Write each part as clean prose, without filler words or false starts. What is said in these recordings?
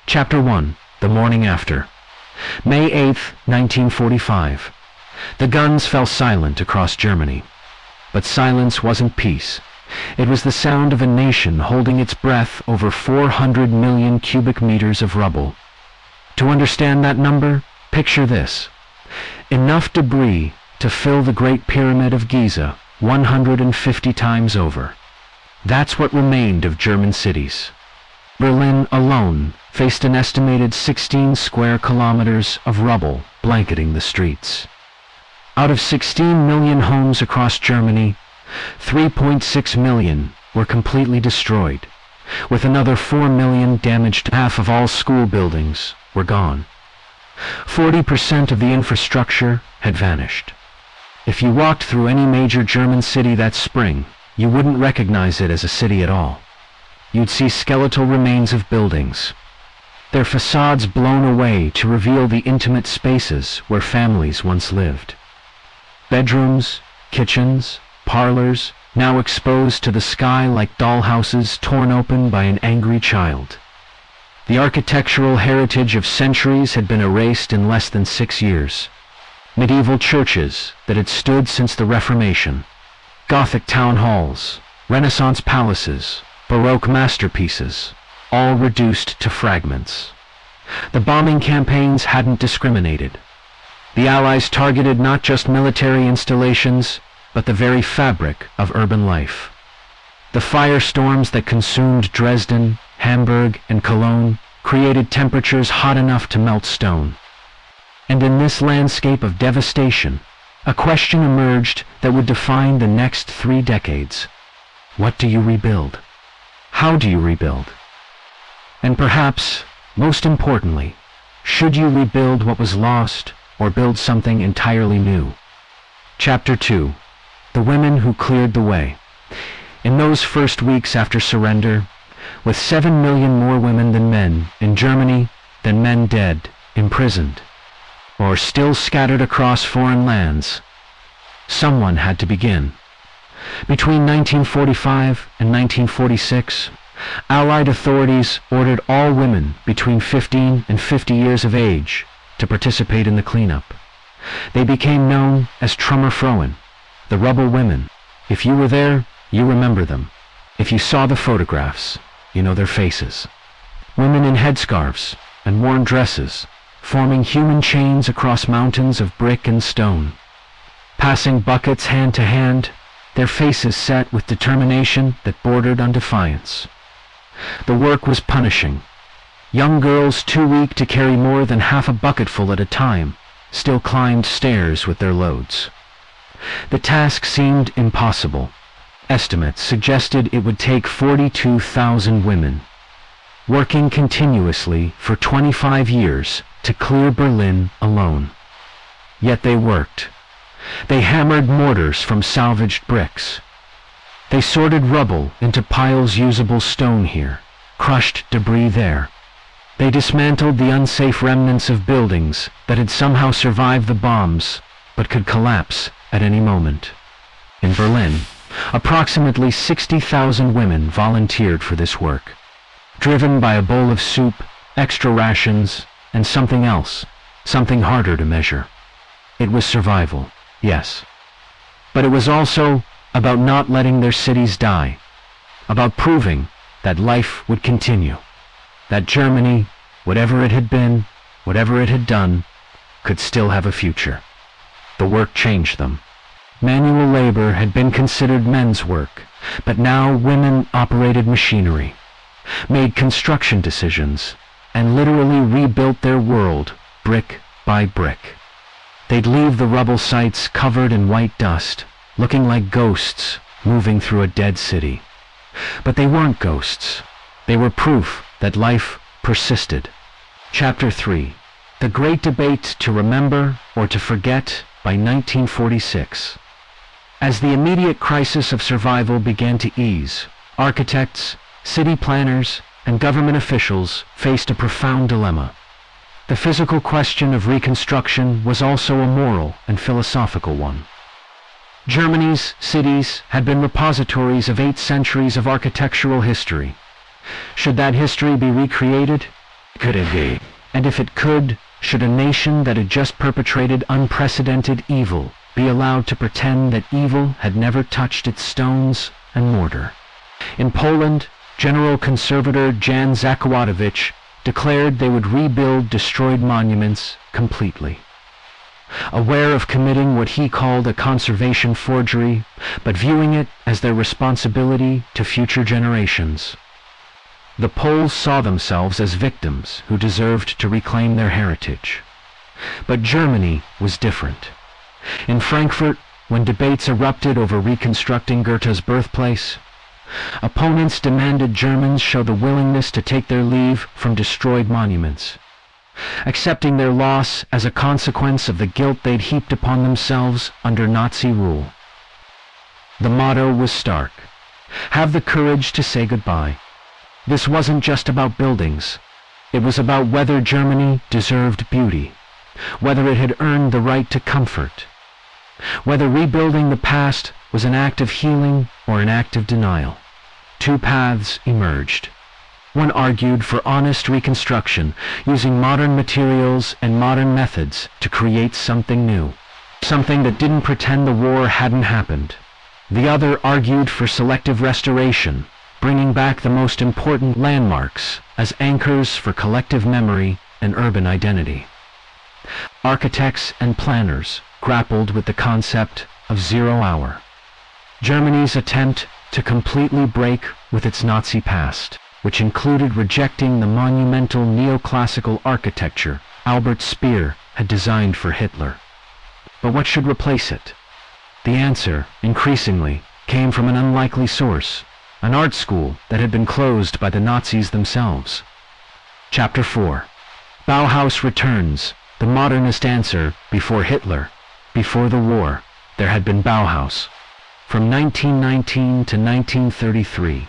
Chapter 1. The Morning After. May 8th, 1945. The guns fell silent across Germany. But silence wasn't peace. It was the sound of a nation holding its breath over 400 million cubic meters of rubble. To understand that number, picture this. Enough debris to fill the Great Pyramid of Giza 150 times over. That's what remained of German cities. Berlin alone faced an estimated 16 square kilometers of rubble blanketing the streets. Out of 16 million homes across Germany, 3.6 million were completely destroyed, with another 4 million damaged. Half of all school buildings were gone. 40% of the infrastructure had vanished. If you walked through any major German city that spring, you wouldn't recognize it as a city at all. You'd see skeletal remains of buildings, their facades blown away to reveal the intimate spaces where families once lived. Bedrooms, kitchens, parlors, now exposed to the sky like dollhouses torn open by an angry child. The architectural heritage of centuries had been erased in less than 6 years. Medieval churches that had stood since the Reformation, Gothic town halls, Renaissance palaces, Baroque masterpieces, all reduced to fragments. The bombing campaigns hadn't discriminated. The Allies targeted not just military installations, but the very fabric of urban life. The firestorms that consumed Dresden, Hamburg, and Cologne created temperatures hot enough to melt stone. And in this landscape of devastation, a question emerged that would define the next 3 decades. What do you rebuild? How do you rebuild? And perhaps, most importantly, should you rebuild what was lost or build something entirely new? Chapter 2. The Women Who Cleared the Way. In those first weeks after surrender, with 7 million more women than men in Germany, than men dead, imprisoned, or still scattered across foreign lands, someone had to begin. Between 1945 and 1946, Allied authorities ordered all women between 15 and 50 years of age to participate in the cleanup. They became known as Trümmerfrauen, the Rubble women. If you were there, you remember them. If you saw the photographs, you know their faces. Women in headscarves and worn dresses, forming human chains across mountains of brick and stone. Passing buckets hand to hand, their faces set with determination that bordered on defiance. The work was punishing. Young girls too weak to carry more than half a bucketful at a time still climbed stairs with their loads. The task seemed impossible. Estimates suggested it would take 42,000 women, working continuously for 25 years to clear Berlin alone. Yet they worked. They hammered mortars from salvaged bricks. They sorted rubble into piles usable stone here, crushed debris there. They dismantled the unsafe remnants of buildings that had somehow survived the bombs but could collapse at any moment. In Berlin, approximately 60,000 women volunteered for this work, driven by a bowl of soup, extra rations, and something else, something harder to measure. It was survival, yes. But it was also about not letting their cities die, about proving that life would continue, that Germany, whatever it had been, whatever it had done, could still have a future. The work changed them. Manual labor had been considered men's work, but now women operated machinery, made construction decisions, and literally rebuilt their world brick by brick. They'd leave the rubble sites covered in white dust, looking like ghosts moving through a dead city. But they weren't ghosts. They were proof that life persisted. Chapter 3. The Great Debate to Remember or to Forget by 1946. As the immediate crisis of survival began to ease, architects, city planners, and government officials faced a profound dilemma. The physical question of reconstruction was also a moral and philosophical one. Germany's cities had been repositories of 8 centuries of architectural history. Should that history be recreated, Could it be? And if it could, should a nation that had just perpetrated unprecedented evil be allowed to pretend that evil had never touched its stones and mortar? In Poland, General Conservator Jan Zakładowicz declared they would rebuild destroyed monuments completely. Aware of committing what he called a conservation forgery, but viewing it as their responsibility to future generations. The Poles saw themselves as victims who deserved to reclaim their heritage. But Germany was different. In Frankfurt, when debates erupted over reconstructing Goethe's birthplace, opponents demanded Germans show the willingness to take their leave from destroyed monuments, accepting their loss as a consequence of the guilt they'd heaped upon themselves under Nazi rule. The motto was stark: have the courage to say goodbye. This wasn't just about buildings. It was about whether Germany deserved beauty, whether it had earned the right to comfort, whether rebuilding the past was an act of healing or an act of denial. Two paths emerged. One argued for honest reconstruction, using modern materials and modern methods to create something new, something that didn't pretend the war hadn't happened. The other argued for selective restoration, bringing back the most important landmarks as anchors for collective memory and urban identity. Architects and planners grappled with the concept of 0 hour, Germany's attempt to completely break with its Nazi past, which included rejecting the monumental neoclassical architecture Albert Speer had designed for Hitler. But what should replace it? The answer, increasingly, came from an unlikely source: an art school that had been closed by the Nazis themselves. Chapter 4. Bauhaus returns, the modernist answer before Hitler. Before the war, there had been Bauhaus. From 1919 to 1933,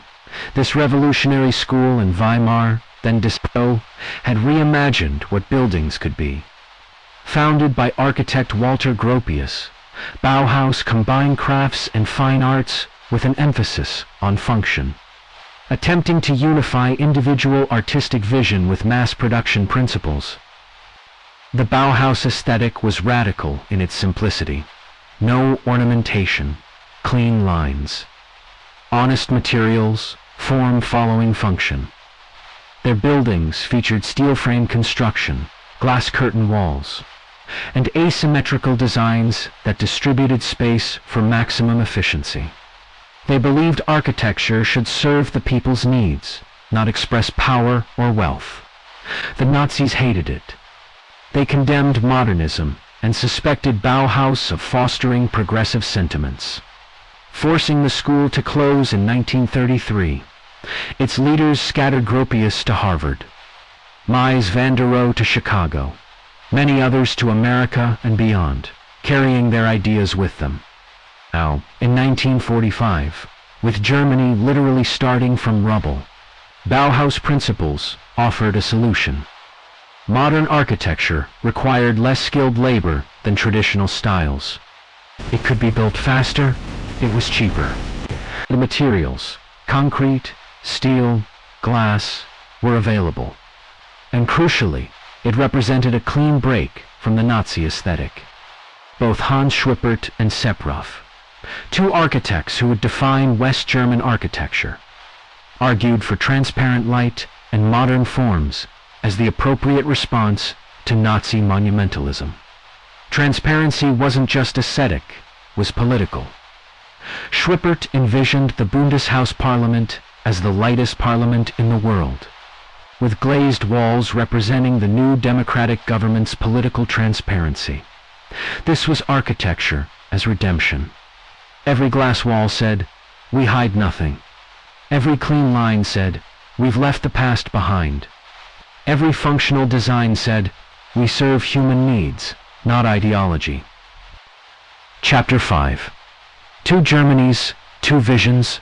this revolutionary school in Weimar, then Dessau, had reimagined what buildings could be. Founded by architect Walter Gropius, Bauhaus combined crafts and fine arts with an emphasis on function, attempting to unify individual artistic vision with mass production principles. The Bauhaus aesthetic was radical in its simplicity. No ornamentation, clean lines, honest materials, form following function. Their buildings featured steel frame construction, glass curtain walls, and asymmetrical designs that distributed space for maximum efficiency. They believed architecture should serve the people's needs, not express power or wealth. The Nazis hated it. They condemned modernism and suspected Bauhaus of fostering progressive sentiments. Forcing the school to close in 1933, its leaders scattered Gropius to Harvard, Mies van der Rohe to Chicago, many others to America and beyond, carrying their ideas with them. Now, in 1945, with Germany literally starting from rubble, Bauhaus principles offered a solution. Modern architecture required less skilled labor than traditional styles. It could be built faster, it was cheaper. The materials, concrete, steel, glass, were available. And crucially, it represented a clean break from the Nazi aesthetic. Both Hans Schwippert and Seproff, two architects who would define West German architecture, argued for transparent light and modern forms as the appropriate response to Nazi monumentalism. Transparency wasn't just aesthetic, was political. Schwippert envisioned the Bundeshaus Parliament as the lightest parliament in the world, with glazed walls representing the new democratic government's political transparency. This was architecture as redemption. Every glass wall said, "We hide nothing." Every clean line said, "We've left the past behind." Every functional design said, "We serve human needs, not ideology." Chapter 5. Two Germanys, two visions,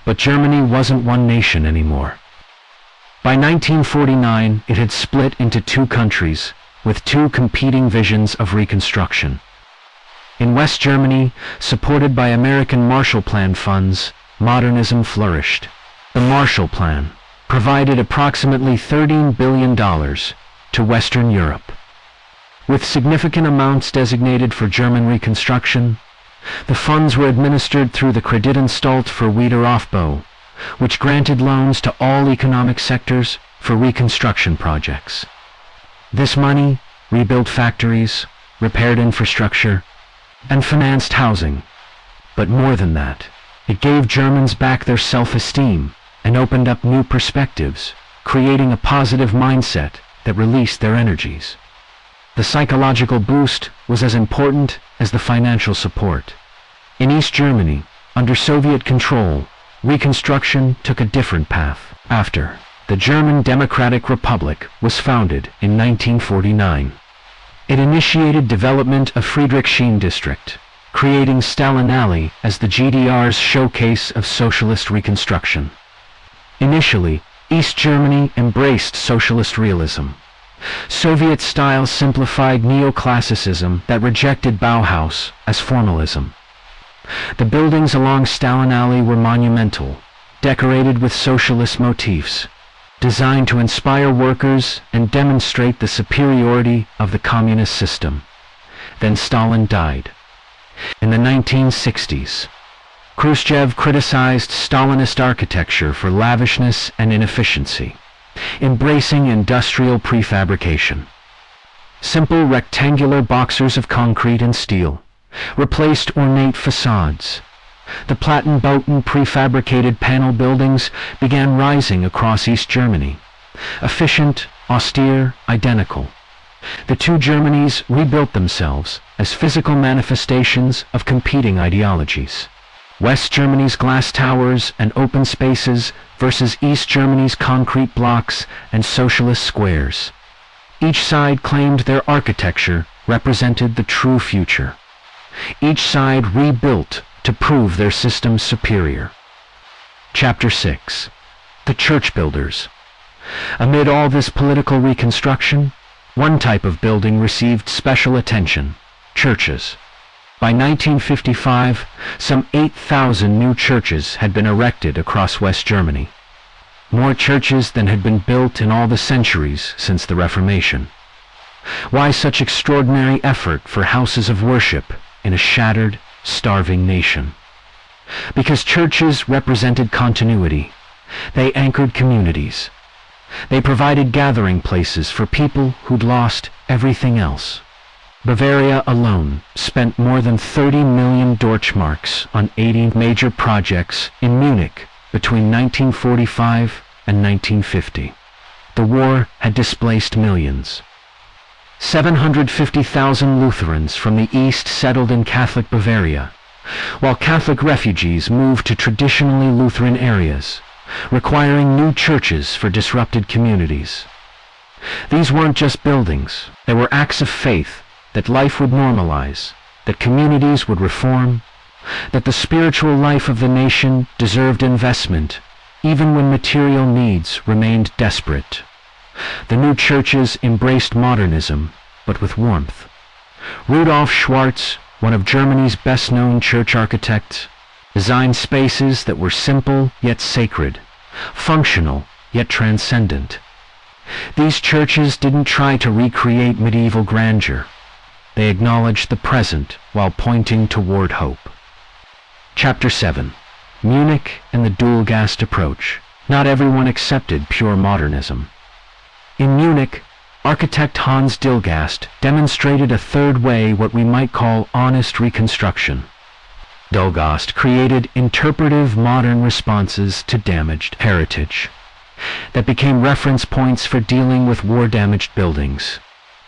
but Germany wasn't one nation anymore. By 1949, it had split into two countries, with two competing visions of reconstruction. In West Germany, supported by American Marshall Plan funds, modernism flourished. The Marshall Plan, provided approximately $13 billion to Western Europe. With significant amounts designated for German reconstruction, the funds were administered through the Kreditanstalt für Wiederaufbau, which granted loans to all economic sectors for reconstruction projects. This money rebuilt factories, repaired infrastructure, and financed housing. But more than that, it gave Germans back their self-esteem and opened up new perspectives, creating a positive mindset that released their energies. The psychological boost was as important as the financial support. In East Germany, under Soviet control, reconstruction took a different path. After the German Democratic Republic was founded in 1949, it initiated development of Friedrichshain district, creating Stalin Alley as the GDR's showcase of socialist reconstruction. Initially, East Germany embraced socialist realism. Soviet-style simplified neoclassicism that rejected Bauhaus as formalism. The buildings along Stalin Alley were monumental, decorated with socialist motifs, designed to inspire workers and demonstrate the superiority of the communist system. Then Stalin died. In the 1960s, Khrushchev criticized Stalinist architecture for lavishness and inefficiency, embracing industrial prefabrication. Simple rectangular boxers of concrete and steel replaced ornate facades. The Plattenbauten prefabricated panel buildings began rising across East Germany, efficient, austere, identical. The two Germanys rebuilt themselves as physical manifestations of competing ideologies. West Germany's glass towers and open spaces versus East Germany's concrete blocks and socialist squares. Each side claimed their architecture represented the true future. Each side rebuilt to prove their system's superior. Chapter 6. The Church Builders. Amid all this political reconstruction, one type of building received special attention: churches. By 1955, some 8,000 new churches had been erected across West Germany. More churches than had been built in all the centuries since the Reformation. Why such extraordinary effort for houses of worship in a shattered, starving nation? Because churches represented continuity. They anchored communities. They provided gathering places for people who'd lost everything else. Bavaria alone spent more than 30 million Deutschmarks on 80 major projects in Munich between 1945 and 1950. The war had displaced millions. 750,000 Lutherans from the East settled in Catholic Bavaria, while Catholic refugees moved to traditionally Lutheran areas, requiring new churches for disrupted communities. These weren't just buildings, they were acts of faith that life would normalize, that communities would reform, that the spiritual life of the nation deserved investment, even when material needs remained desperate. The new churches embraced modernism, but with warmth. Rudolf Schwarz, one of Germany's best-known church architects, designed spaces that were simple yet sacred, functional yet transcendent. These churches didn't try to recreate medieval grandeur. They acknowledged the present while pointing toward hope. Chapter 7. Munich and the dual-gassed approach. Not everyone accepted pure modernism. In Munich, architect Hans Dilgast demonstrated a third way, what we might call honest reconstruction. Dilgast created interpretive modern responses to damaged heritage that became reference points for dealing with war-damaged buildings.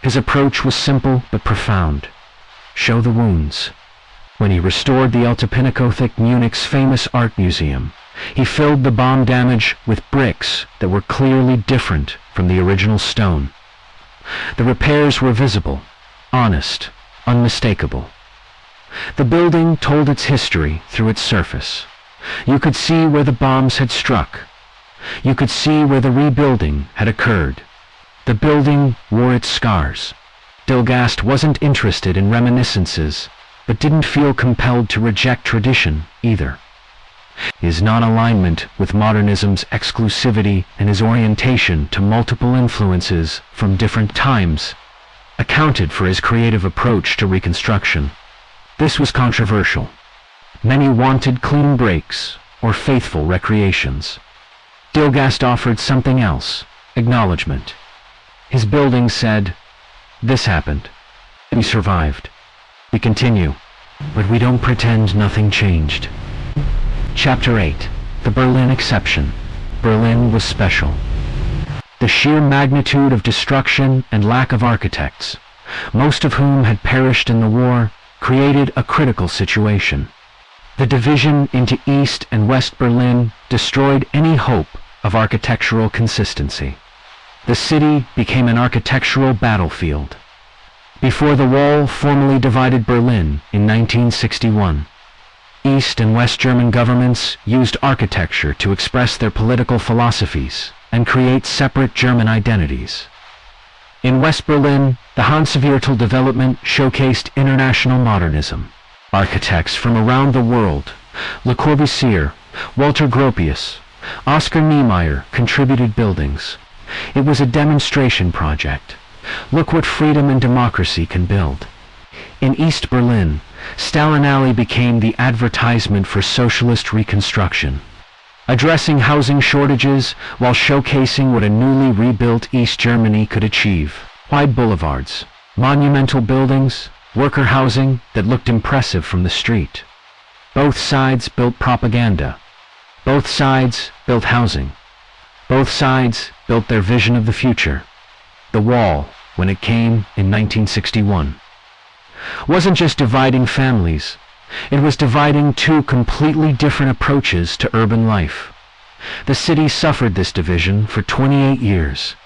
His approach was simple but profound. Show the wounds. When he restored the Alte Pinakothek, Munich's famous art museum, he filled the bomb damage with bricks that were clearly different from the original stone. The repairs were visible, honest, unmistakable. The building told its history through its surface. You could see where the bombs had struck. You could see where the rebuilding had occurred. The building wore its scars. Dilgast wasn't interested in reminiscences, but didn't feel compelled to reject tradition either. His non-alignment with modernism's exclusivity and his orientation to multiple influences from different times accounted for his creative approach to reconstruction. This was controversial. Many wanted clean breaks or faithful recreations. Dilgast offered something else, acknowledgement. His building said, "This happened. We survived. We continue, but we don't pretend nothing changed." Chapter 8. The Berlin Exception. Berlin was special. The sheer magnitude of destruction and lack of architects, most of whom had perished in the war, created a critical situation. The division into East and West Berlin destroyed any hope of architectural consistency. The city became an architectural battlefield. Before the wall formally divided Berlin in 1961, East and West German governments used architecture to express their political philosophies and create separate German identities. In West Berlin, the Hanseviertel development showcased international modernism. Architects from around the world, Le Corbusier, Walter Gropius, Oscar Niemeyer contributed buildings. It was a demonstration project. Look what freedom and democracy can build. In East Berlin, Stalin Alley became the advertisement for socialist reconstruction, addressing housing shortages while showcasing what a newly rebuilt East Germany could achieve. Wide boulevards, monumental buildings, worker housing that looked impressive from the street. Both sides built propaganda. Both sides built housing. Both sides built their vision of the future. The wall, when it came in 1961, wasn't just dividing families. It was dividing two completely different approaches to urban life. The city suffered this division for 28 years.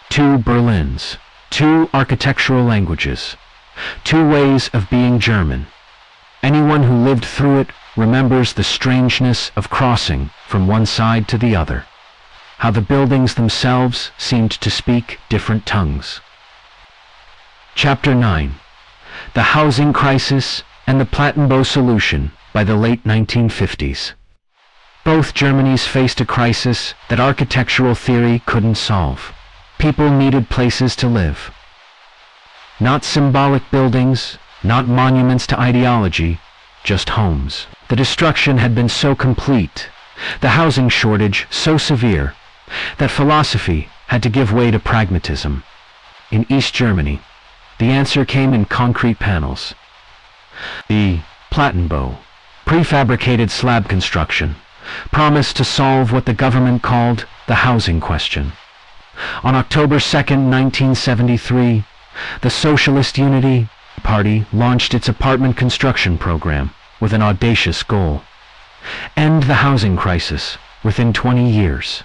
Two Berlins, two architectural languages, two ways of being German. Anyone who lived through it remembers the strangeness of crossing from one side to the other, how the buildings themselves seemed to speak different tongues. Chapter 9. The Housing Crisis and the Plattenbau Solution by the late 1950s. Both Germanys faced a crisis that architectural theory couldn't solve. People needed places to live. Not symbolic buildings, not monuments to ideology, just homes. The destruction had been so complete, the housing shortage so severe, that philosophy had to give way to pragmatism. In East Germany, the answer came in concrete panels. The Plattenbau, prefabricated slab construction, promised to solve what the government called the housing question. On October 2, 1973, the Socialist Unity Party launched its apartment construction program with an audacious goal: end the housing crisis within 20 years.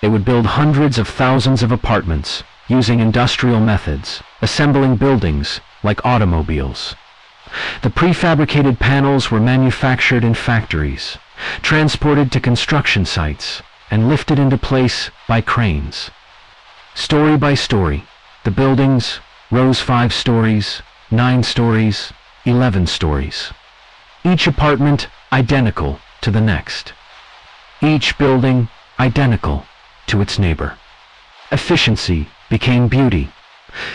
It would build hundreds of thousands of apartments using industrial methods, assembling buildings like automobiles. The prefabricated panels were manufactured in factories, transported to construction sites, and lifted into place by cranes. Story by story, the buildings rose 5 stories, 9 stories, 11 stories. Each apartment identical to the next. Each building identical to its neighbor. Efficiency became beauty.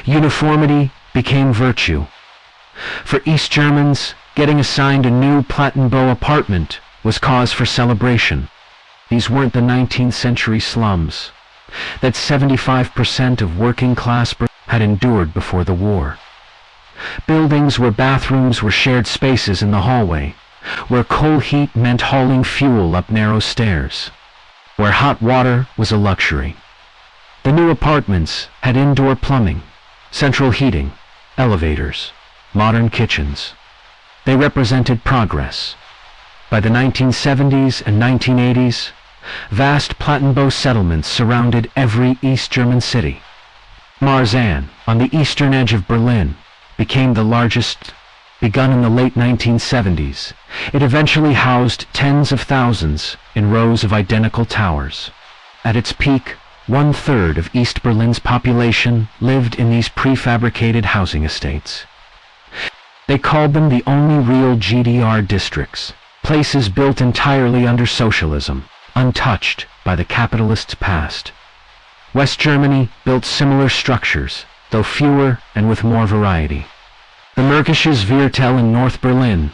Uniformity became virtue. For East Germans, getting assigned a new Plattenbau apartment was cause for celebration. These weren't the 19th century slums that 75% of working class had endured before the war. Buildings where bathrooms were shared spaces in the hallway, where coal heat meant hauling fuel up narrow stairs, where hot water was a luxury. The new apartments had indoor plumbing, central heating, elevators, modern kitchens. They represented progress. By the 1970s and 1980s, vast Plattenbau settlements surrounded every East German city. Marzahn, on the eastern edge of Berlin, became the largest. Begun in the late 1970s, it eventually housed tens of thousands in rows of identical towers. At its peak, 1/3 of East Berlin's population lived in these prefabricated housing estates. They called them the only real GDR districts, places built entirely under socialism, untouched by the capitalist's past. West Germany built similar structures, though fewer and with more variety. The Märkisches Viertel in North Berlin,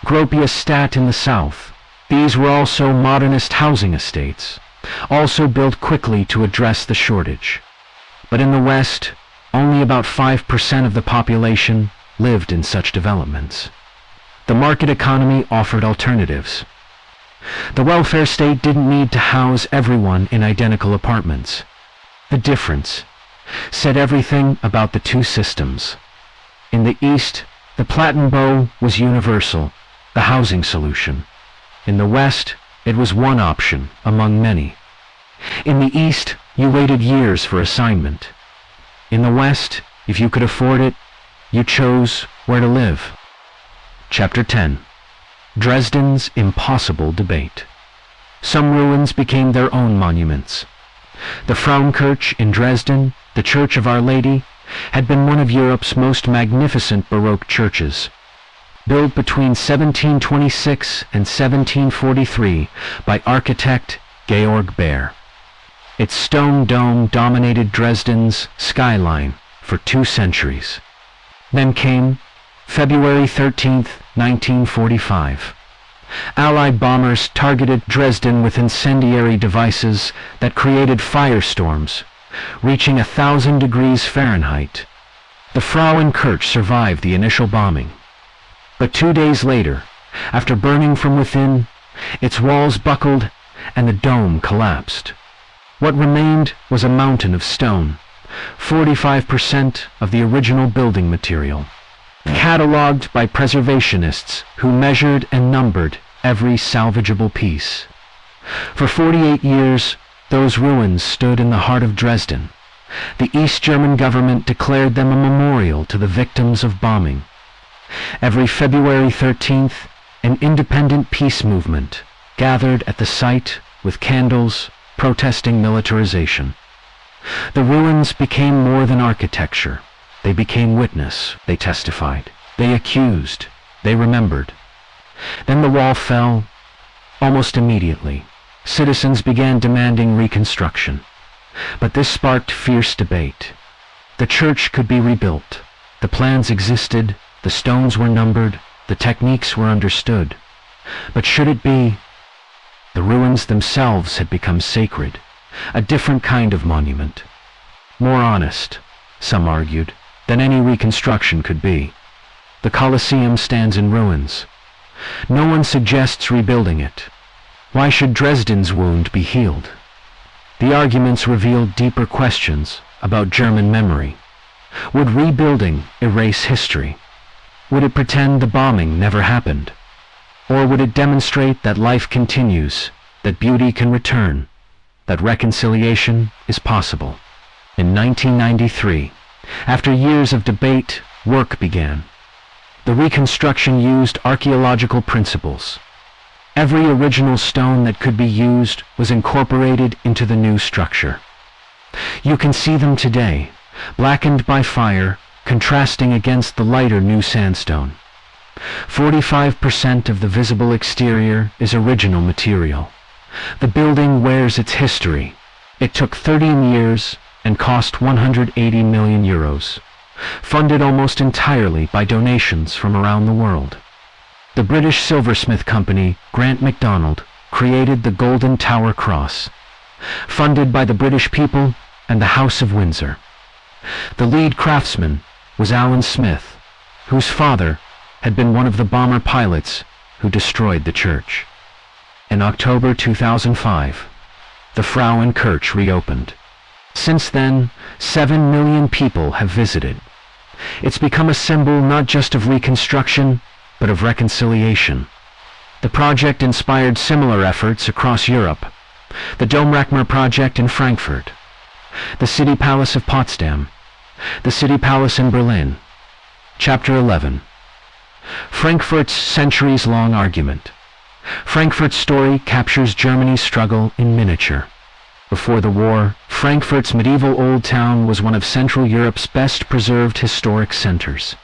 Gropius Stadt in the south. These were also modernist housing estates, also built quickly to address the shortage. But in the West, only about 5% of the population lived in such developments. The market economy offered alternatives. The welfare state didn't need to house everyone in identical apartments. The difference said everything about the two systems. In the East, the Plattenbau was universal, the housing solution. In the West, it was one option among many. In the East, you waited years for assignment. In the West, if you could afford it, you chose where to live. Chapter 10. Dresden's Impossible Debate. Some ruins became their own monuments. The Frauenkirche in Dresden, the Church of Our Lady, had been one of Europe's most magnificent Baroque churches. Built between 1726 and 1743 by architect Georg Baer. Its stone dome dominated Dresden's skyline for 2 centuries. Then came February 13, 1945. Allied bombers targeted Dresden with incendiary devices that created firestorms, reaching 1,000 degrees Fahrenheit. The Frauenkirche survived the initial bombing. But 2 days later, after burning from within, its walls buckled and the dome collapsed. What remained was a mountain of stone, 45% of the original building material, catalogued by preservationists who measured and numbered every salvageable piece. For 48 years, those ruins stood in the heart of Dresden. The East German government declared them a memorial to the victims of bombing. Every February 13th, an independent peace movement gathered at the site with candles, protesting militarization. The ruins became more than architecture. They became witness, they testified. They accused, they remembered. Then the wall fell. Almost immediately, citizens began demanding reconstruction. But this sparked fierce debate. The church could be rebuilt. The plans existed, the stones were numbered, the techniques were understood. But should it be? The ruins themselves had become sacred, a different kind of monument. More honest, some argued, than any reconstruction could be. The Colosseum stands in ruins. No one suggests rebuilding it. Why should Dresden's wound be healed? The arguments revealed deeper questions about German memory. Would rebuilding erase history? Would it pretend the bombing never happened? Or would it demonstrate that life continues, that beauty can return, that reconciliation is possible? In 1993, after years of debate, work began. The reconstruction used archaeological principles. Every original stone that could be used was incorporated into the new structure. You can see them today, blackened by fire, contrasting against the lighter new sandstone. 45% of the visible exterior is original material. The building wears its history. It took 13 years and cost 180 million euros, funded almost entirely by donations from around the world. The British silversmith company Grant MacDonald created the Golden Tower Cross, funded by the British people and the House of Windsor. The lead craftsman was Alan Smith, whose father had been one of the bomber pilots who destroyed the church. In October 2005, the Frauenkirche reopened. Since then, 7 million people have visited. It's become a symbol not just of reconstruction, but of reconciliation. The project inspired similar efforts across Europe. The Domrachmer project in Frankfurt, the City Palace of Potsdam, the City Palace in Berlin. Chapter 11. Frankfurt's centuries-long argument. Frankfurt's story captures Germany's struggle in miniature. Before the war, Frankfurt's medieval old town was one of Central Europe's best-preserved historic centers.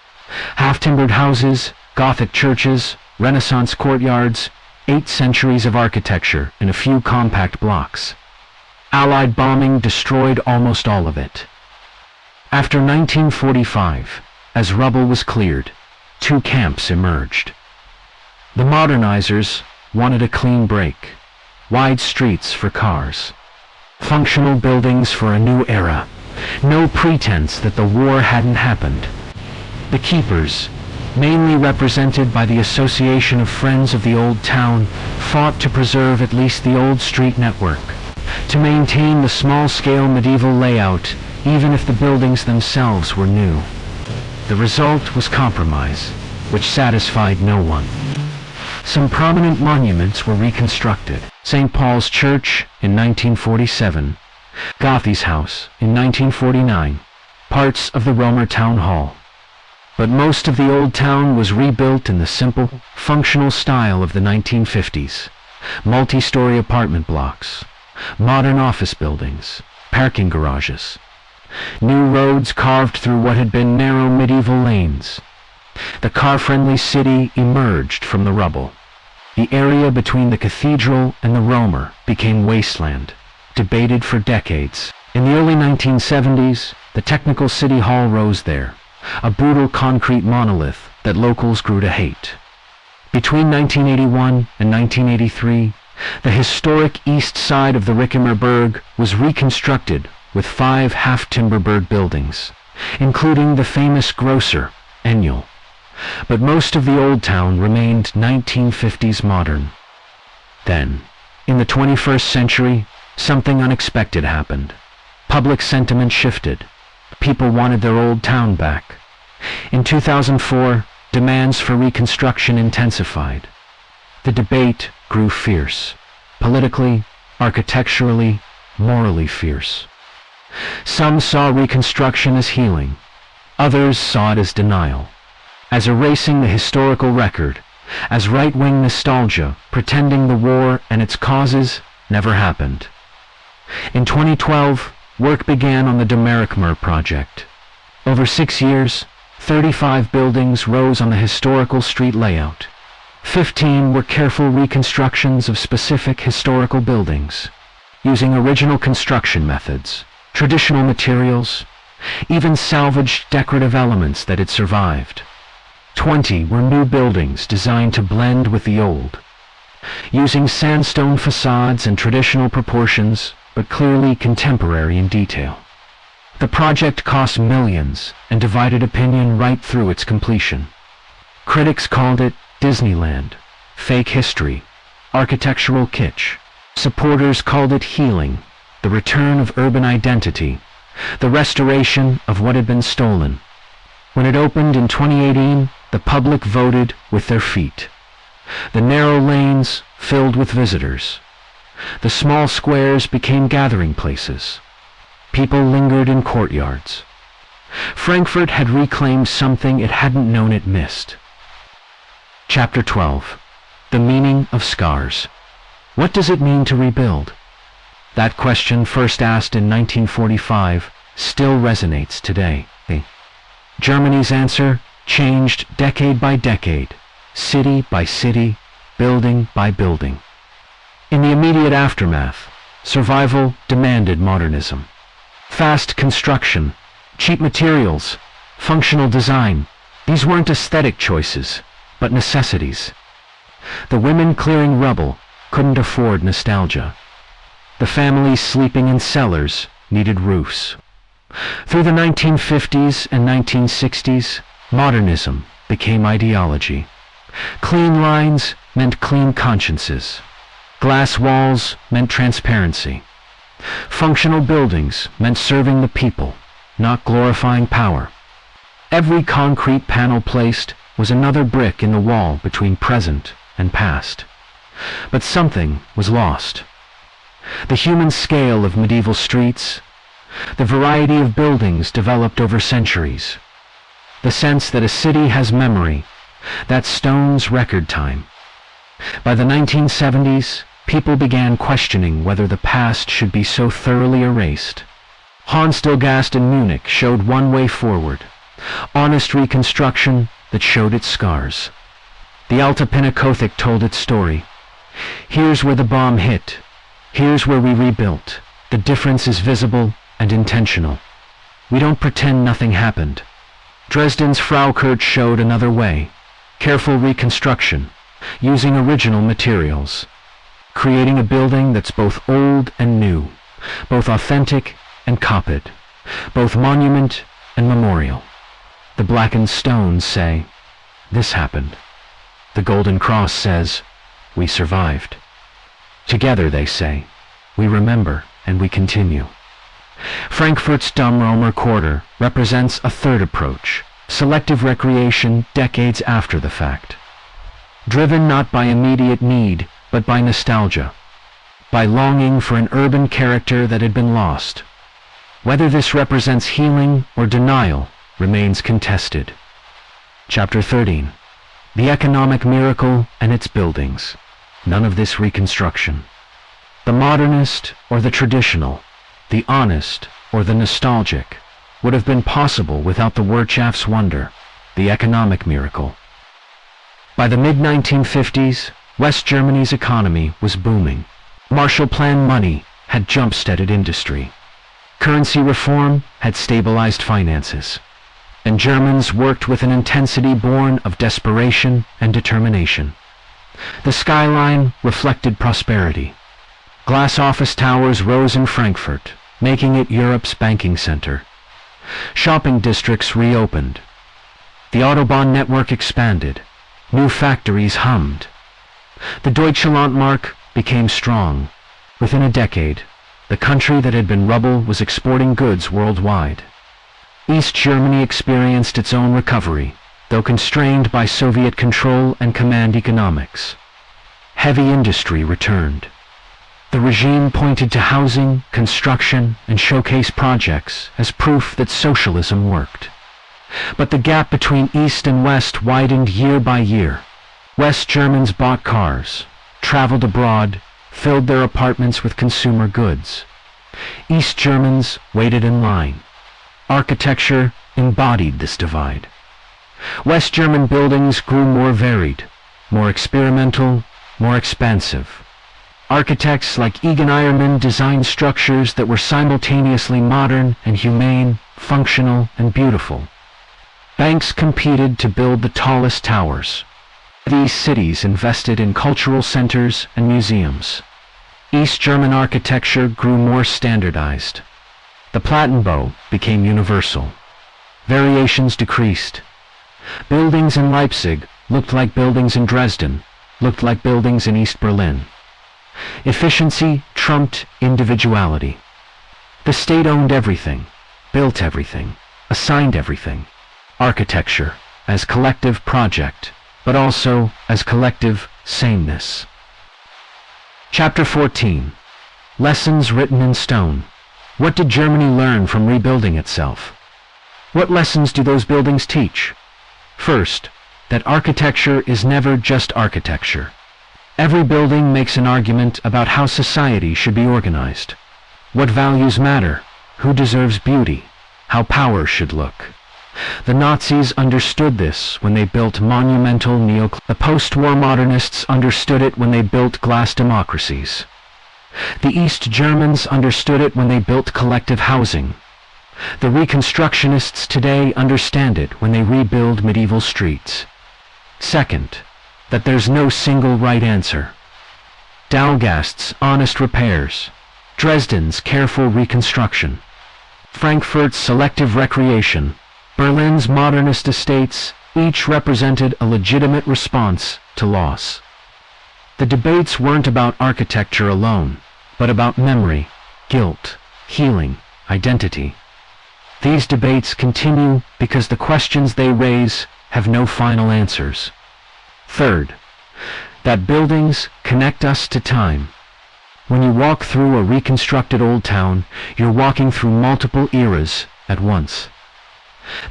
Half-timbered houses, Gothic churches, Renaissance courtyards, 8 centuries of architecture in a few compact blocks. Allied bombing destroyed almost all of it. After 1945, as rubble was cleared, 2 camps emerged. The modernizers wanted a clean break, wide streets for cars, functional buildings for a new era, no pretense that the war hadn't happened. The keepers, mainly represented by the Association of Friends of the Old Town, fought to preserve at least the old street network, to maintain the small-scale medieval layout even if the buildings themselves were new. The result was compromise, which satisfied no one. Some prominent monuments were reconstructed. St. Paul's Church in 1947, Gothi's House in 1949, parts of the Römer Town Hall. But most of the old town was rebuilt in the simple, functional style of the 1950s. Multi-story apartment blocks, modern office buildings, parking garages, new roads carved through what had been narrow medieval lanes. The car-friendly city emerged from the rubble. The area between the cathedral and the Römer became wasteland, debated for decades. In the early 1970s, the technical city hall rose there, a brutal concrete monolith that locals grew to hate. Between 1981 and 1983, the historic east side of the Rickenmer Berg was reconstructed with 5 half-timber buildings, including the famous grocer, Enel. But most of the old town remained 1950s modern. Then, in the 21st century, something unexpected happened. Public sentiment shifted. People wanted their old town back. In 2004, demands for reconstruction intensified. The debate grew fierce. Politically, architecturally, morally fierce. Some saw reconstruction as healing. Others saw it as denial, as erasing the historical record, as right-wing nostalgia, pretending the war and its causes never happened. In 2012, work began on the Trümmerfrauen project. Over 6 years, 35 buildings rose on the historical street layout. 15 were careful reconstructions of specific historical buildings, using original construction methods, traditional materials, even salvaged decorative elements that had survived. 20 were new buildings designed to blend with the old, using sandstone facades and traditional proportions, but clearly contemporary in detail. The project cost millions and divided opinion right through its completion. Critics called it Disneyland, fake history, architectural kitsch. Supporters called it healing, the return of urban identity, the restoration of what had been stolen. When it opened in 2018, the public voted with their feet. The narrow lanes filled with visitors. The small squares became gathering places. People lingered in courtyards. Frankfurt had reclaimed something it hadn't known it missed. Chapter 12. The Meaning of Scars. What does it mean to rebuild? That question, first asked in 1945, still resonates today. Germany's answer changed decade by decade, city by city, building by building. In the immediate aftermath, survival demanded modernism. Fast construction, cheap materials, functional design, these weren't aesthetic choices, but necessities. The women clearing rubble couldn't afford nostalgia. The families sleeping in cellars needed roofs. Through the 1950s and 1960s, modernism became ideology. Clean lines meant clean consciences. Glass walls meant transparency. Functional buildings meant serving the people, not glorifying power. Every concrete panel placed was another brick in the wall between present and past. But something was lost. The human scale of medieval streets, the variety of buildings developed over centuries, the sense that a city has memory, that stone's record time. By the 1970s, people began questioning whether the past should be so thoroughly erased. Hans Stilgast in Munich showed one way forward, honest reconstruction that showed its scars. The Alta Pinakothek told its story. Here's where the bomb hit. Here's where we rebuilt. The difference is visible and intentional. We don't pretend nothing happened. Dresden's Fraukirch showed another way. Careful reconstruction, using original materials. Creating a building that's both old and new, both authentic and copied, both monument and memorial. The blackened stones say, "This happened." The Golden Cross says, "We survived." Together, they say, "We remember and we continue." Frankfurt's Domrömer Quarter represents a third approach, selective recreation decades after the fact. Driven not by immediate need, but by nostalgia, by longing for an urban character that had been lost. Whether this represents healing or denial remains contested. Chapter 13. The economic miracle and its buildings. None of this reconstruction. The modernist or the traditional, the honest or the nostalgic, would have been possible without the Wirtschaftswunder, wonder, the economic miracle. By the mid-1950s, West Germany's economy was booming. Marshall Plan money had jump-started industry. Currency reform had stabilized finances. And Germans worked with an intensity born of desperation and determination. The skyline reflected prosperity. Glass office towers rose in Frankfurt, making it Europe's banking center. Shopping districts reopened. The Autobahn network expanded. New factories hummed. The Deutsche Landmark became strong. Within a decade, the country that had been rubble was exporting goods worldwide. East Germany experienced its own recovery, though constrained by Soviet control and command economics. Heavy industry returned. The regime pointed to housing, construction, and showcase projects as proof that socialism worked. But the gap between East and West widened year by year. West Germans bought cars, traveled abroad, filled their apartments with consumer goods. East Germans waited in line. Architecture embodied this divide. West German buildings grew more varied, more experimental, more expansive. Architects like Egon Eiermann designed structures that were simultaneously modern and humane, functional and beautiful. Banks competed to build the tallest towers. These cities invested in cultural centers and museums. East German architecture grew more standardized. The Plattenbau became universal. Variations decreased. Buildings in Leipzig looked like buildings in Dresden, looked like buildings in East Berlin. Efficiency trumped individuality. The state owned everything, built everything, assigned everything. Architecture as collective project, but also as collective sameness. Chapter 14. Lessons written in stone. What did Germany learn from rebuilding itself? What lessons do those buildings teach? First, that architecture is never just architecture. Every building makes an argument about how society should be organized. What values matter, who deserves beauty, how power should look. The Nazis understood this when they built monumental The post-war modernists understood it when they built glass democracies. The East Germans understood it when they built collective housing. The Reconstructionists today understand it when they rebuild medieval streets. Second, that there's no single right answer. Dalgast's honest repairs, Dresden's careful reconstruction, Frankfurt's selective recreation, Berlin's modernist estates each represented a legitimate response to loss. The debates weren't about architecture alone, but about memory, guilt, healing, identity. These debates continue because the questions they raise have no final answers. Third, that buildings connect us to time. When you walk through a reconstructed old town, you're walking through multiple eras at once.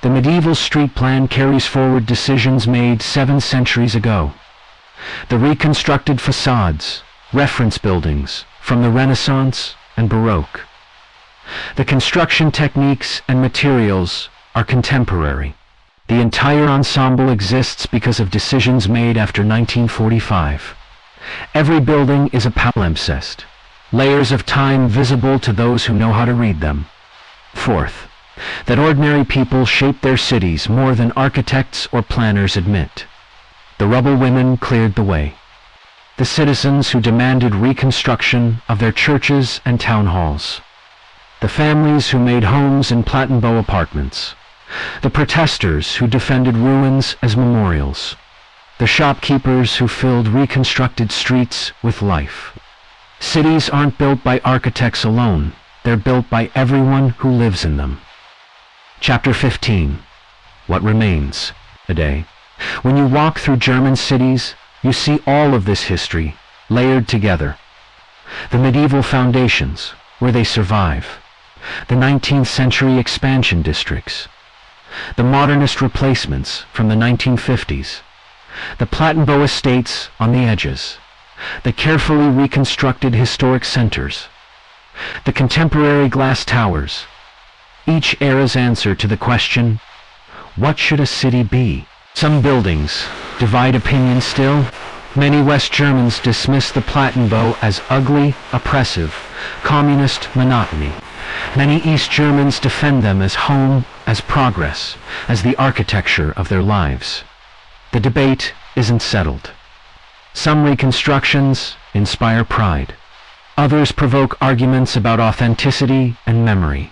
The medieval street plan carries forward decisions made 7 centuries ago. The reconstructed facades, reference buildings from the Renaissance and Baroque. The construction techniques and materials are contemporary. The entire ensemble exists because of decisions made after 1945. Every building is a palimpsest, layers of time visible to those who know how to read them. Fourth, that ordinary people shape their cities more than architects or planners admit. The Rubble women cleared the way. The citizens who demanded reconstruction of their churches and town halls. The families who made homes in Plattenbauten apartments. The protesters who defended ruins as memorials. The shopkeepers who filled reconstructed streets with life. Cities aren't built by architects alone. They're built by everyone who lives in them. Chapter 15. What remains today? When you walk through German cities, you see all of this history layered together. The medieval foundations, where they survive. The 19th century expansion districts. The modernist replacements from the 1950s. The Plattenbau estates on the edges. The carefully reconstructed historic centers. The contemporary glass towers. Each era's answer to the question, what should a city be? Some buildings divide opinion still. Many West Germans dismiss the Plattenbau as ugly, oppressive, communist monotony. Many East Germans defend them as home, as progress, as the architecture of their lives. The debate isn't settled. Some reconstructions inspire pride. Others provoke arguments about authenticity and memory.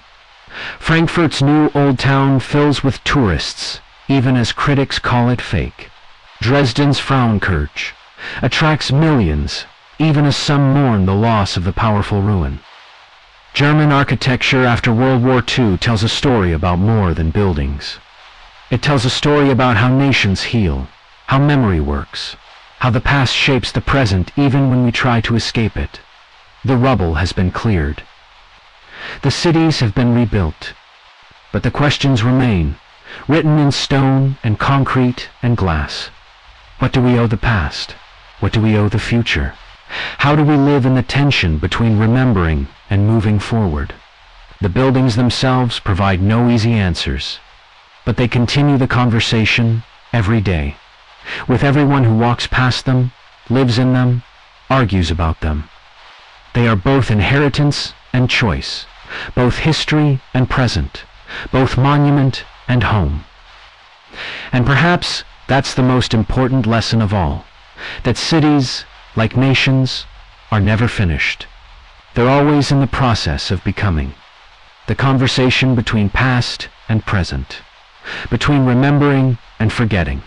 Frankfurt's new Old Town fills with tourists, even as critics call it fake. Dresden's Frauenkirche attracts millions, even as some mourn the loss of the powerful ruin. German architecture after World War II tells a story about more than buildings. It tells a story about how nations heal, how memory works, how the past shapes the present even when we try to escape it. The rubble has been cleared. The cities have been rebuilt. But the questions remain, written in stone and concrete and glass. What do we owe the past? What do we owe the future? How do we live in the tension between remembering and moving forward? The buildings themselves provide no easy answers, but they continue the conversation every day, with everyone who walks past them, lives in them, argues about them. They are both inheritance and choice, both history and present, both monument and home. And perhaps that's the most important lesson of all, that cities, like nations, are never finished. They're always in the process of becoming. The conversation between past and present, between remembering and forgetting,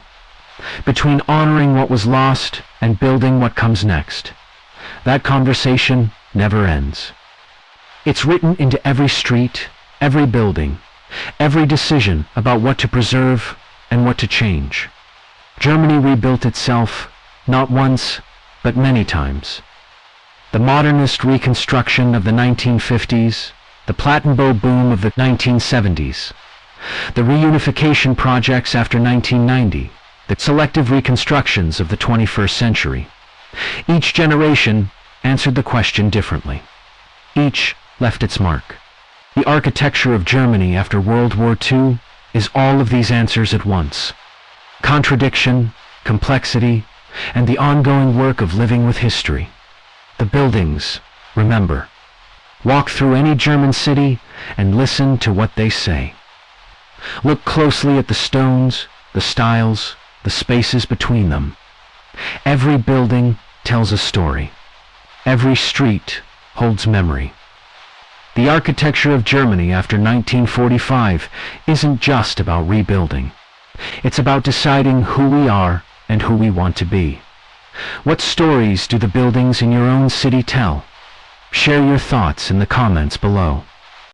between honoring what was lost and building what comes next. That conversation never ends. It's written into every street, every building, every decision about what to preserve and what to change. Germany rebuilt itself, not once, but many times. The modernist reconstruction of the 1950s, the Plattenbau boom of the 1970s, the reunification projects after 1990, the selective reconstructions of the 21st century. Each generation answered the question differently. Each left its mark. The architecture of Germany after World War II is all of these answers at once. Contradiction, complexity, and the ongoing work of living with history. The buildings, remember. Walk through any German city and listen to what they say. Look closely at the stones, the styles, the spaces between them. Every building tells a story. Every street holds memory. The architecture of Germany after 1945 isn't just about rebuilding. It's about deciding who we are and who we want to be. What stories do the buildings in your own city tell? Share your thoughts in the comments below.